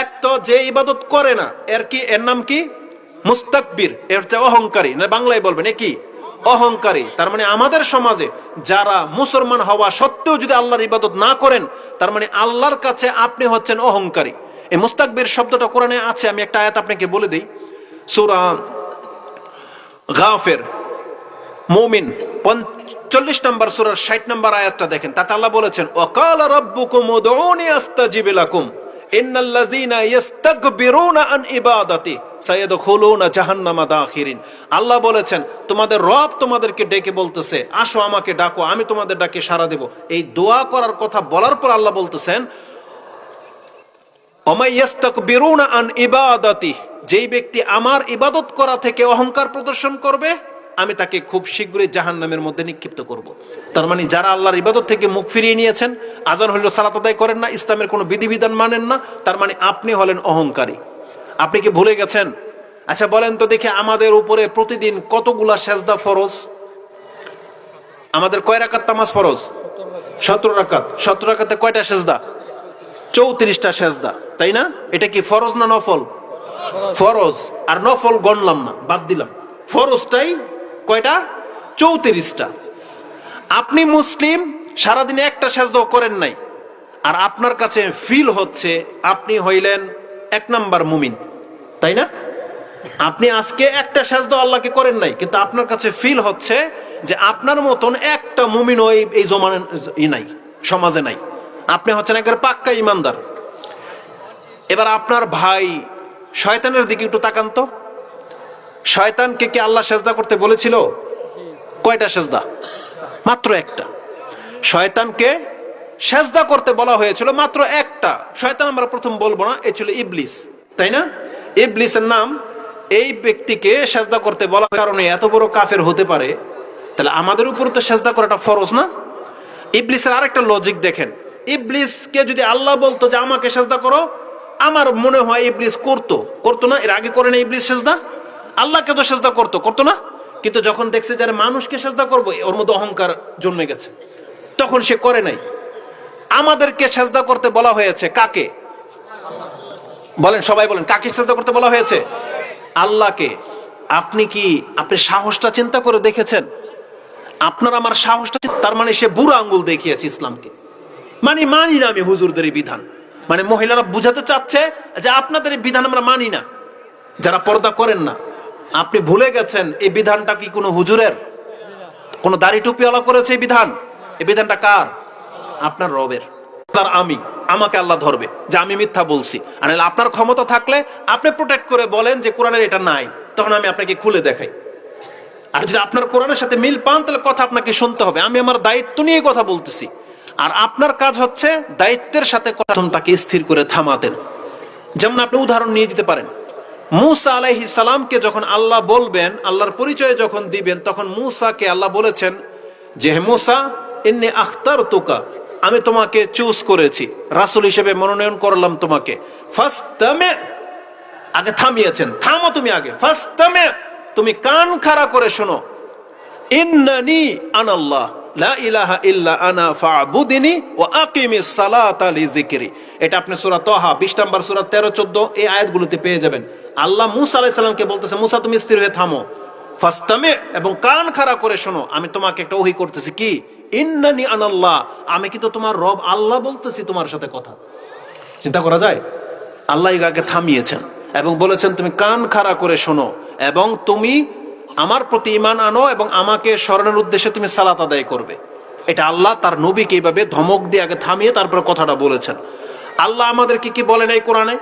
এক তো যে ইবাদত করে না, এর নাম কি? মুস্তাকবির, এর হচ্ছে অহংকারী, না বাংলায় বলবেন এ কি? অহংকারী। তার মানে আমাদের সমাজে যারা মুসলমান হওয়া সত্ত্বেও যদি আল্লাহর ইবাদত না করেন, তার মানে আল্লাহর কাছে আপনি হচ্ছেন অহংকারী। এই মুস্তাকবির শব্দটা কোরআনে আছে, আমি একটা আয়াত আপনাকে বলে দিই। সূরা গাফির মুমিন 45 নম্বর সূরার 60 নম্বর আয়াতটা দেখেন। তাতে আল্লাহ বলেছেন, ওয়াকালা রাব্বুকুম উদউনি আস্তাজিব লাকুম ইন্নাল্লাযীনা ইস্তাকবিরুনা আন ইবাদাতি সায়াদখুলুনা জাহান্নামা দাখিরিন। আল্লাহ বলেছেন তোমাদের রব তোমাদেরকে ডেকে বলতেছে, আসো আমাকে ডাকো, আমি তোমাদের ডাকে সাড়া দেব। এই দোয়া করার কথা বলার পর আল্লাহ বলতেছেন, ওমাই ইস্তাকবিরুনা আন ইবাদাতি, যেই ব্যক্তি আমার ইবাদত করা থেকে অহংকার প্রদর্শন করবে, আমি তাকে খুব শীঘ্রই জাহান্নামের মধ্যে নিক্ষিপ্ত করব। তার মানে যারা আল্লাহর ইবাদত থেকে মুখ ফিরিয়ে নিয়েছেন, আজান হইল সালাত আদায় করেন না, ইসলামের কোনো বিধিবিধান মানেন না, তার মানে আপনি হলেন অহংকারী। আপনি কি ভুলে গেছেন? আচ্ছা বলেন তো দেখি, আমাদের উপরে প্রতিদিন কতগুলা সেজদা ফরজ? আমাদের কয় রাকাত নামাজ ফরজ? 17 রাকাত। 17 রাকাতে কয়টা সেজদা? 34টা সেজদা, তাই না? এটা কি ফরজ না নফল? ফরজ। আর নফল গণলাম না, বাদ দিলাম। ফরজটাই কয়টা? 34টা। আপনি মুসলিম, সারাদিনে একটা সেজদা করেন নাই, আর আপনার কাছে ফিল হচ্ছে আপনি হইলেন 1 নাম্বার মুমিন, তাই না? আপনি আজকে একটা সেজদা আল্লাহকে করেন নাই, কিন্তু আপনার কাছে ফিল হচ্ছে যে আপনার মতন একটা মুমিন এই জমানায় নাই, সমাজে নাই। আপনি হচ্ছেন একবার পাক্কা ইমানদার। এবার আপনার ভাই শয়তানের দিকে একটু তাকান তো। শয়তানকে কি আল্লাহ সেজদা করতে বলেছিল? কয়টা সেজদা? মাত্র একটা। শয়তানকে সেজদা করতে বলা হয়েছিল মাত্র একটা। শয়তান আমরা প্রথম বলবো না, এ ছিল ইবলিস, তাই না? ইবলিসের নাম। এই ব্যক্তিকে সেজদা করতে বলার কারণে এত বড় কাফের হতে পারে, তাহলে আমাদের উপর তো সেজদা করাটা ফরজ না? ইবলিসের আরেকটা লজিক দেখেন। ইবলিসকে যদি আল্লাহ বলতো যে আমাকে সেজদা করো, আমার মনে হয় ইবলিস করতো না? এর আগে করে না ইবলিস সেজদা? আল্লাহকে তো সেজদা করতো না? কিন্তু যখন দেখছে যারা মানুষকে সেজদা করবো, ওর মধ্যে অহংকার জন্মে গেছে, তখন সে করে নাই। আমাদেরকে সেজদা করতে বলা হয়েছে কাকে? বলেন, সবাই বলেন, কাকে সেজদা করতে বলা হয়েছে? আল্লাহকে। আপনি সাহসটা চিন্তা করে দেখেছেন? আপনার আমার সাহসটা, তার মানে সে বুড়ো আঙ্গুল দেখিয়েছে ইসলামকে। মানি না আমি হুজুরদের এই বিধান। মানে মহিলারা বুঝাতে চাচ্ছে যে আপনাদের এই বিধান আমরা মানি না, যারা পর্দা করেন না। আপনি ভুলে গেছেন এই বিধানটা কি কোনো হুজুরের, কোনো দাড়ি টুপিওয়ালা করেছে এই বিধান? এই বিধানটা কার? আপনার রবের। তার আমাকে আল্লাহ ধরবে যে আমি মিথ্যা বলছি। আর আপনার ক্ষমতা থাকলে আপনি প্রোটেক্ট করে বলেন যে কোরআনের এটা নাই, তখন আমি আপনাকে খুলে দেখাই। আর যদি আপনার কোরআনের সাথে মিল পান, তাহলে কথা আপনাকে শুনতে হবে। আমি আমার দায়িত্ব নিয়ে কথা বলতেছি, আর আপনার কাজ হচ্ছে দায়িত্বের সাথে কথা তাকে স্থির করে থামাতেন। যেমন আপনি উদাহরণ নিয়ে যেতে পারেন, মূসা আলাইহিস সালামকে যখন আল্লাহ বলবেন, আল্লাহর পরিচয় যখন দিবেন, তখন মূসাকে আল্লাহ বলেছেন যে হে মূসা, ইন্নী আখতারতুকা, আমি তোমাকে চুজ করেছি, রাসূল হিসেবে মনোনয়ন করলাম তোমাকে। ফাসতামি, আগে থামিয়েছেন, থামো তুমি আগে। ফাসতামি, তুমি কান খাড়া করে শোনো। ইন্নানি আনাল্লাহ লা ইলাহা ইল্লা আনা ফা'বুদিনি ওয়া আকিমিস সালাতা লিযিকরি। এটা আপনি সূরা তাহা 20 নম্বর সূরা 13, 14 এই আয়াতগুলোতে পেয়ে যাবেন। আল্লাহ মূসা আলাইহিস সালামকে বলতেছে, মূসা তুমি স্থির হয়ে থামো, ফাসতামি, এবং কান খাড়া করে শোনো, আমি তোমাকে একটা ওহী করতেছি। কি? ইন্নানি আনাল্লাহ, আমি কিন্তু তোমার রব আল্লাহ বলতেছি তোমার সাথে কথা। চিন্তা করা যায়? আল্লাহ আগে থামিয়েছেন এবং বলেছেন তুমি কান খাড়া করে শোনো, এবং তুমি আমার প্রতি ঈমান আনো, এবং আমাকে স্মরণের উদ্দেশ্যে তুমি সালাত আদায় করবে। এটা আল্লাহ তার নবীকে এইভাবে ধমক দিয়ে আগে থামিয়ে তারপর কথাটা বলেছেন। আল্লাহ আমাদেরকে কি বলেন এই কোরআনে?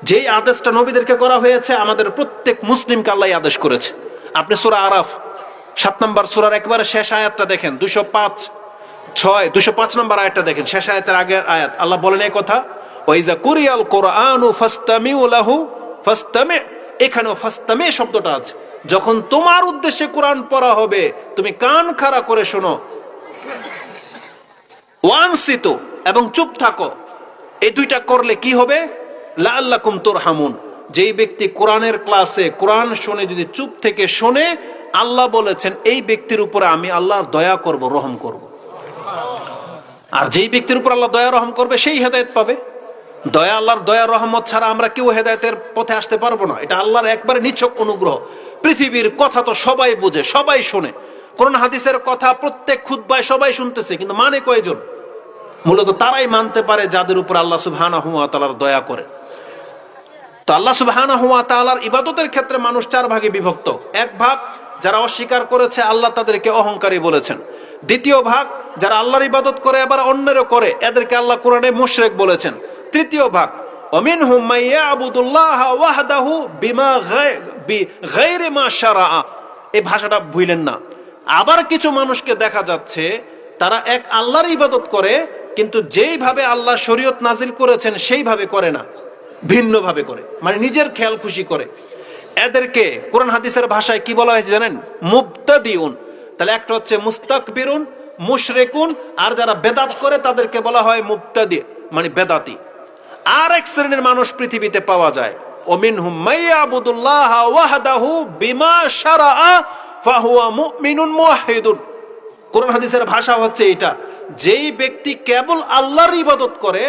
যেই আদেশটা নবীদেরকে করা হয়েছে, আমাদের প্রত্যেক মুসলিমকে আল্লাহ আদেশ করেছে। আপনি সূরা আরাফ 7 নম্বর সূরার একবারে শেষ আয়াতটা দেখেন, 205 নম্বর আয়াতটা দেখেন, শেষ আয়াতের আগের আয়াত। আল্লাহ বলেন এই কথা, ওয়াইজা কুরিয়াল কুরআনু ফাসতামিউ লাহু ফাসতামি। এখানেও ফাসতামি শব্দটা আছে। যখন তোমার উদ্দেশ্যে কোরআন পড়া হবে, তুমি কান খাড়া করে শোনো। ওয়ানসিতু, এবং চুপ থাকো। এই দুইটা করলে কি হবে? লাআল্লাকুম তুরহামুন। যেই ব্যক্তি কোরআনের ক্লাসে কোরআন শুনে যদি চুপ থেকে শোনে, আল্লাহ বলেছেন এই ব্যক্তির উপরে আমি আল্লাহ দয়া করব, রহম করব। আর যেই ব্যক্তির উপর আল্লাহ দয়া রহম করবে, সেই হেদায়েত পাবে। দয়া, আল্লাহর দয়া রহমত ছাড়া আমরা কেউ হেদায়েতের পথে আসতে পারবো না। এটা আল্লাহর একবারে নিছক অনুগ্রহ। পৃথিবীর কথা তো সবাই বোঝে, সবাই শোনে, কোরআন হাদিসের কথা প্রত্যেক খুতবায় সবাই শুনতেছে, কিন্তু মানে কয়জন? মূলত তারাই মানতে পারে যাদের উপর আল্লাহ সুবহানাহু ওয়া তাআলার দয়া করে। তো আল্লাহ সুবহানাহু ওয়া তাআলার ইবাদতের ক্ষেত্রে মানুষ 4 ভাগে বিভক্ত। এক ভাগ যারা অস্বীকার করেছে, আল্লাহ তাদেরকে অহংকারী বলেছেন। দ্বিতীয় ভাগ যারা আল্লাহর ইবাদত করে আবার অন্যেরও করে, এদেরকে আল্লাহ কোরআনে মুশরিক বলেছেন। তৃতীয় ভাগ ওয়ামিনহুম মান ইয়াবুদুল্লাহ ওয়াহদাহু বিমা গায়রি মা শারাআ। এই ভাষাটা ভুলেন না। আবার কিছু মানুষকে দেখা যাচ্ছে তারা এক আল্লাহর ইবাদত করে, কিন্তু যেইভাবে আল্লাহ শরীয়ত নাজিল করেছেন সেইভাবে করে না, ভিন্নভাবে করে, মানে নিজের খেয়াল খুশি করে। এদেরকে কোরআন হাদিসের ভাষায় কি বলা হয়েছে জানেন? মুবতাদিউন। তাহলে একটা হচ্ছে মুস্তাকবিরুন, মুশরিকুন, আর যারা বেদাত করে তাদেরকে বলা হয় মুবতাদি, মানে বেদাতি। আর এক শ্রেণীর মানুষ পৃথিবীতে পাওয়া যায়, ওমিনহুম মাইয়াবুদুল্লাহ ওয়াহদাহু বিমা শারাআ ফাহুয়া মুমিনুন মুওয়াহহিদুন। কোরআন হাদিসের ভাষা হচ্ছে এটা, যেই ব্যক্তি কেবল আল্লাহর ইবাদত করে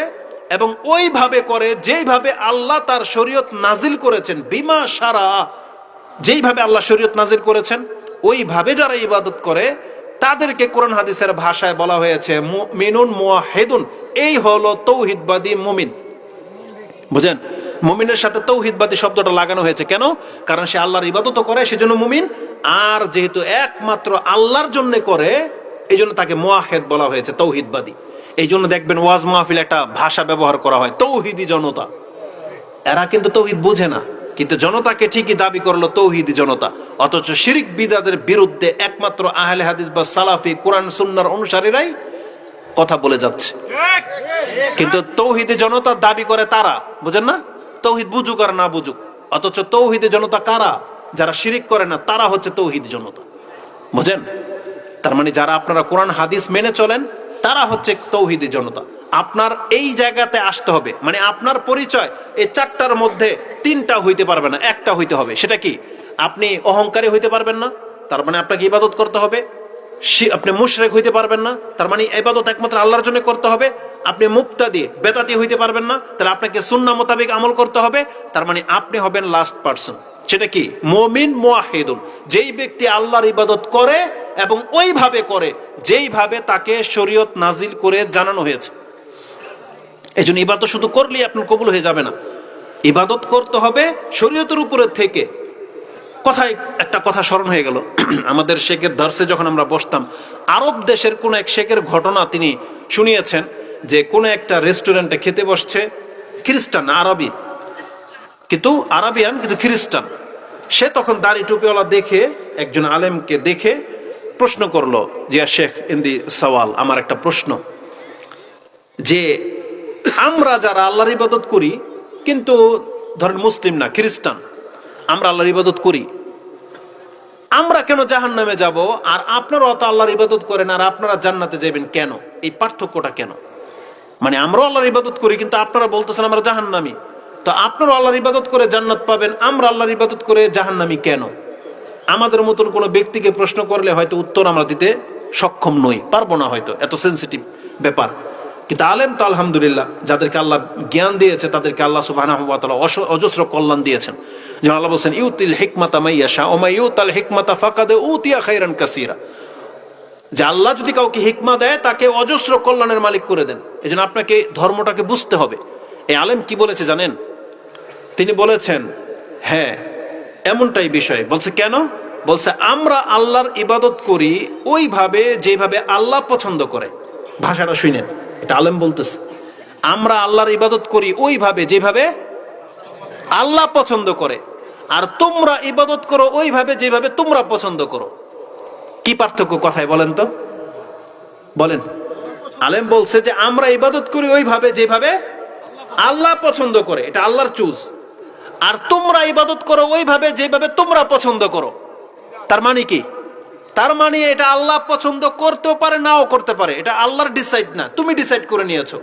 এবং ওইভাবে করে যেইভাবে আল্লাহ তার শরীয়ত নাজিল করেছেন, বিমা শারাআ, যেইভাবে আল্লাহ শরীয়ত নাজিল করেছেন ওইভাবে যারা ইবাদত করে তাদেরকে কোরআন হাদিসের ভাষায় বলা হয়েছে মুমিনুন মুওয়াহহিদুন। এই হলো তৌহিদবাদী মুমিন। বুঝেন? মুমিনের সাথে তৌহিদবাদী শব্দটা লাগানো হয়েছে কেন? কারণ সে আল্লাহর ইবাদত করে, সেজন্য মুমিন। আর যেহেতু একমাত্র আল্লাহর জন্য করে, এই জন্য তাকে মুওয়াহহিদ বলা হয়েছে, তৌহিদবাদী। এই জন্য দেখবেন ওয়াজ মাহফিল একটা ভাষা ব্যবহার করা হয়, তৌহিদি জনতা। এরা কিন্তু তৌহিদ বুঝে না, কিন্তু জনতাকে ঠিকই দাবি করলো তৌহিদি জনতা। অথচ শিরক বিদআতের বিরুদ্ধে একমাত্র আহলে হাদিস বা সালাফি কোরআন সুন্নাহর অনুসারীরাই কথা বলে যাচ্ছে। কিন্তু তৌহিদি জনতা দাবি করে তারা, বুঝেন না? তৌহিদ বুঝুক আর না বুঝুক, অথচ তৌহিদি জনতা কারা? যারা শিরিক করে না, তারা হচ্ছে তৌহিদি জনতা। বুঝেন? তার মানে যারা আপনারা কোরআন হাদিস মেনে চলেন তারা হচ্ছে তৌহিদি জনতা। আপনার এই জায়গাতে আসতে হবে, মানে আপনার পরিচয় এই 4টার মধ্যে 3টা হইতে পারবে না, একটা হইতে হবে। সেটা কি? আপনি অহংকারী হইতে পারবেন না, তার মানে আপনাকে ইবাদত করতে হবে। আপনি মুশরিক হইতে পারবেন না, তার মানে ইবাদত একমাত্র আল্লাহর জন্য করতে হবে। আপনি মুবতাদি, বেদাতি হইতে পারবেন না, তাহলে আপনাকে সুন্নাহ মোতাবেক আমল করতে হবে। তার মানে আপনি হবেন লাস্ট পারসন। সেটা কি? মুমিন মুওয়াহহিদুন। যেই ব্যক্তি আল্লাহর ইবাদত করে এবং ওইভাবে করে যেইভাবে তাকে শরীয়ত নাজিল করে জানানো হয়েছে। এই জন্য ইবাদত শুধু করলেই আপনার কবুল হয়ে যাবে না, ইবাদত করতে হবে শরীয়তের উপরে থেকে। কথায় একটা কথা স্মরণ হয়ে গেল, আমাদের শেখের দর্শে যখন আমরা বসতাম, আরব দেশের কোন এক শেখের ঘটনা তিনি শুনিয়েছেন যে কোন একটা রেস্টুরেন্টে খেতে বসছে খ্রিস্টান, আরবি, কিন্তু আরাবিয়ান কিন্তু খ্রিস্টান। সে তখন দাড়ি টুপিওয়ালা দেখে, একজন আলেমকে দেখে প্রশ্ন করলো, জিয়া শেখ ইন্দি সওয়াল, আমার একটা প্রশ্ন, যে আমরা যারা আল্লাহর ইবাদত করি, কিন্তু ধরেন মুসলিম না, খ্রিস্টান, আমরা আল্লাহর ইবাদত করি, আমরা কেন জাহান্নামে যাব? আর আপনারা অত আল্লাহর ইবাদত করেন আর আপনারা জান্নাতে যাবেন কেন? এই পার্থক্যটা কেন? মানে আমরাও আল্লাহর ইবাদত করি, কিন্তু আপনারা বলতেছেন আমরা জাহান্নামী। তো আপনারা আল্লাহর ইবাদত করে জান্নাত পাবেন, আমরা আল্লাহর ইবাদত করে জাহান্নামী কেন? আমাদের মতন কোনো ব্যক্তিকে প্রশ্ন করলে হয়তো উত্তর আমরা দিতে সক্ষম নই, পারবো না, হয়তো এত সেন্সিটিভ ব্যাপার। কিন্তু আলেম তো আলহামদুলিল্লাহ, যাদেরকে আল্লাহ জ্ঞান দিয়েছে তাদেরকে আল্লাহ সুবহানাহু ওয়া তাআলা অজস্র কল্যাণ দিয়েছেন। যেমন আল্লাহ বলেছেন, ইউতিল হিকমাতা মাইয়াশা ওয়া মাই ইউতাল হিকমাতা ফাকাদ উতিয়া খায়রান কাসীরা। যে আল্লাহ যদি কাউকে হিকমা দেয় তাকে অজস্র কল্যাণের মালিক করে দেন। এজন্য আপনাকে ধর্মটাকে বুঝতে হবে। এই আলেম কি বলেছে জানেন? তিনি বলেছেন, হ্যাঁ এমনটাই বিষয়। বলছে কেন? বলছে আমরা আল্লাহর ইবাদত করি ওইভাবে যেভাবে আল্লাহ পছন্দ করে। ভাষাটা শুনেন, এটা আলেম বলতেছে, আমরা আল্লাহর ইবাদত করি ওইভাবে যেভাবে আল্লাহ পছন্দ করে, আর তোমরা ইবাদত করো ওইভাবে যেভাবে তোমরা পছন্দ করো। কি পার্থক্য কথায় বলেন তো? বলেন। আলেম বলছে যে আমরা ইবাদত করি ওইভাবে যেভাবে আল্লাহ পছন্দ করে, এটা আল্লাহর চুজ, আর তোমরা ইবাদত করো ওইভাবে যেভাবে তোমরা পছন্দ করো। তার মানে কি? তার মানে এটা আল্লাহ পছন্দ করতেও পারে, নাও করতে পারে, এটা আল্লাহর ডিসাইড না, তুমি ডিসাইড করে নিয়েছো।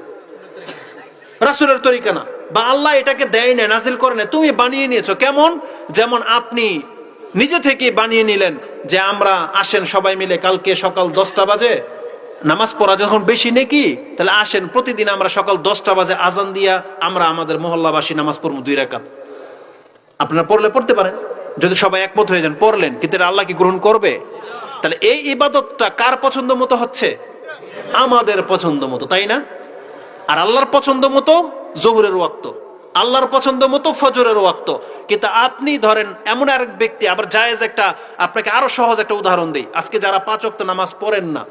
রাসূলের তরিকা না, বা আল্লাহ এটাকে দেয় না, নাজিল করে না, তুমি বানিয়ে নিয়েছো। কেমন? যেমন আপনি নিজে থেকে বানিয়ে নিলেন যে আমরা আসেন সবাই মিলে কালকে সকাল 10টা বাজে নামাজ পড়া যখন বেশি নেকি, তাহলে আসেন প্রতিদিন আমরা সকাল 10টা বাজে আজান দিয়া আমরা আমাদের মহল্লাবাসী নামাজ পড়বো 2 রাকাত। আপনারা পড়লে পড়তে পারেন, যদি সবাই একমত হয়ে যান পড়লেন, কিন্তু এটা আল্লাহ কি গ্রহণ করবে? তাহলে এই ইবাদতটা কার পছন্দ মতো হচ্ছে? আমাদের পছন্দ মতো, তাই না? আর আল্লাহর পছন্দ মতো জোহরের ওয়াক্ত, আল্লাহর পছন্দ মতো ফজরের ওয়াক্ত। কিন্তু আপনি ধরেন এমন আরেক ব্যক্তি, আবার জায়েজ একটা, আপনাকে আরো সহজ একটা উদাহরণ দেই। আজকে যারা 5 ওয়াক্ত নামাজ পড়েন না,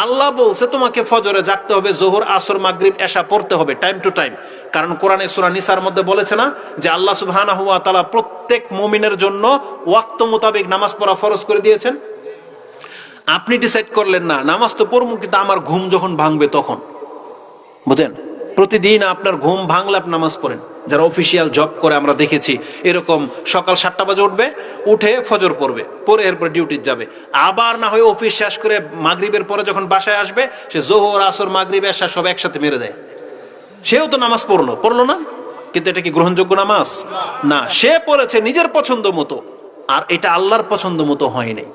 আল্লাহ বলছে তোমাকে ফজরে জাগতে হবে, জোহর আসর মাগরিব এশা পড়তে হবে টাইম টু টাইম। কারণ কোরআনে সূরা নিসার মধ্যে বলেছে না যে আল্লাহ সুবহানাহু ওয়া তাআলা প্রত্যেক মুমিনের জন্য ওয়াক্ত মোতাবেক নামাজ পড়া ফরজ করে দিয়েছেন। আপনি ডিসাইড করলেন না নামাজ তো পড়বো, কিন্তু আমার ঘুম যখন ভাঙবে তখন, বুঝেন? প্রতিদিন আপনার ঘুম ভাঙলে আপনি নামাজ পড়েন। যারা অফিসিয়াল জব করে আমরা দেখেছি এরকম সকাল 7টা বাজে উঠবে, উঠে ফজর পড়বে, পরে এরপরে ডিউটি যাবে। আবার না হয় অফিস শেষ করে মাগরিবের পরে যখন বাসায় আসবে, সে জোহর আসর মাগরিব এশা সব একসাথে মেরে দেয়। সেও তো নামাজ পড়লো না, কিন্তু এটা কি গ্রহণযোগ্য নামাজ? না, সে পড়েছে নিজের পছন্দ মতো, আর এটা আল্লাহর পছন্দ মতো হয় নাই।